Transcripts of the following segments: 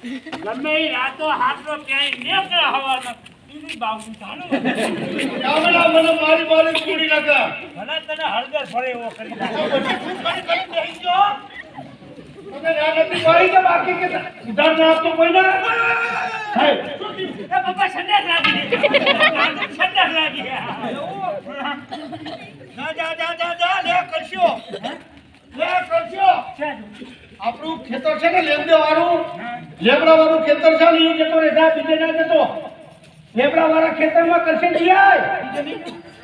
ગમે ઈ રાતો હાથનો ક્યાંય નેકળે હવાના ઈની બાવુ ચાલો કામડા મને મારી મારી કુડી નાખા ભલા તને હળદર ફરે એવો કરી નાખે તું કરી બેહી જો તમે રાનતી વાળી કે બાકી કે ઉધાર ના આપતો કોઈ ના હે એ બાપા સંદેશ લાગી સંદેશ લાગી જા લે કરશો લે કરજો આપણું ખેતર છે ને લેમડા વાળું ખેતર છે ને એ જતો રે જા બીજે ના જતો લેમડા વાળા ખેતરમાં કરશે જાય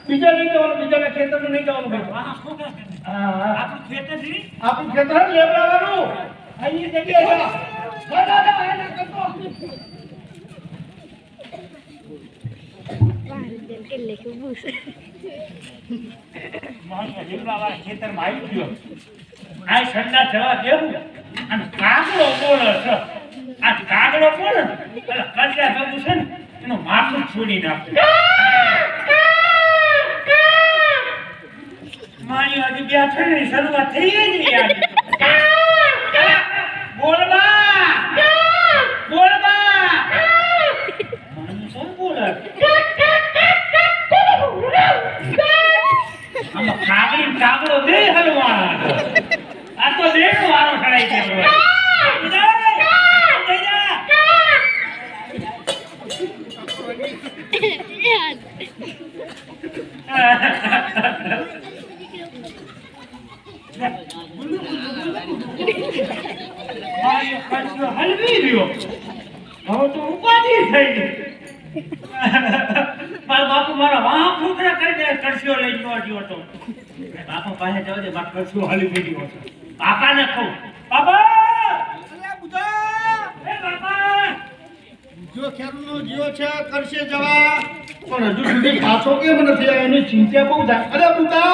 બીજે નહીં જવાનું બીજાના ખેતરમાં નહીં જવાનું ભાઈ હા આપણું ખેતર છે આપણું ખેતર છે લેમડા વાળું અહીં જગ્યાએ જા ના ના કરતો મારા લીમડાવાળા ખેતરમાં આવી ગયો આ ઠંડા જવા દેવું અને કાગડો બોલે છે આ કાગડો બોલે એટલે કડિયા બાબુ છે ને એનું માથું છોડી નાખે મારી હજી બે થઈને શરૂઆત થઈ જ નહીં યાર બોલબા મને શું બોલે આમાં કાગડી કાગડો દે હલવા આ તો દેનો વારો ખડાઈ ગયો હલવી રહ્યો હવે તો ઉપાધિ થઈ ગઈ મારા બાપુ મારા વાહ ફૂકરા કરીને કરશો લઈ ગયો હતો બાપા પાસે જવા દે મારા કરશો હલવી ગયો છે બાપાને કહું બાપા એ બાપા જો ખેડૂતનો જીવો છે કરશે જવા પણ હજુ સુધી પાછો કેમ નથી આવ્યો એની ચિંતા બહુ થાય અરે બુકા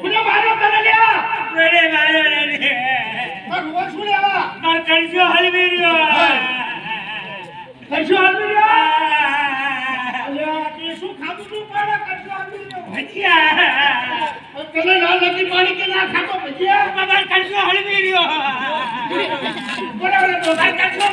મને મારો કરે લ્યા મેરે માર્યો રે માર રોજ શું લેવા માર કરશો હલવી રહ્યો કરશો હલવી રહ્યો અલ્યા તે શું ખાધું તું પાડે કરશો હલવી રહ્યો ભજીયા તને ના લગી પાણી કે ના ખાતો ભજીયા બાબા કરશો હલવી રહ્યો બરાબર તો કરશો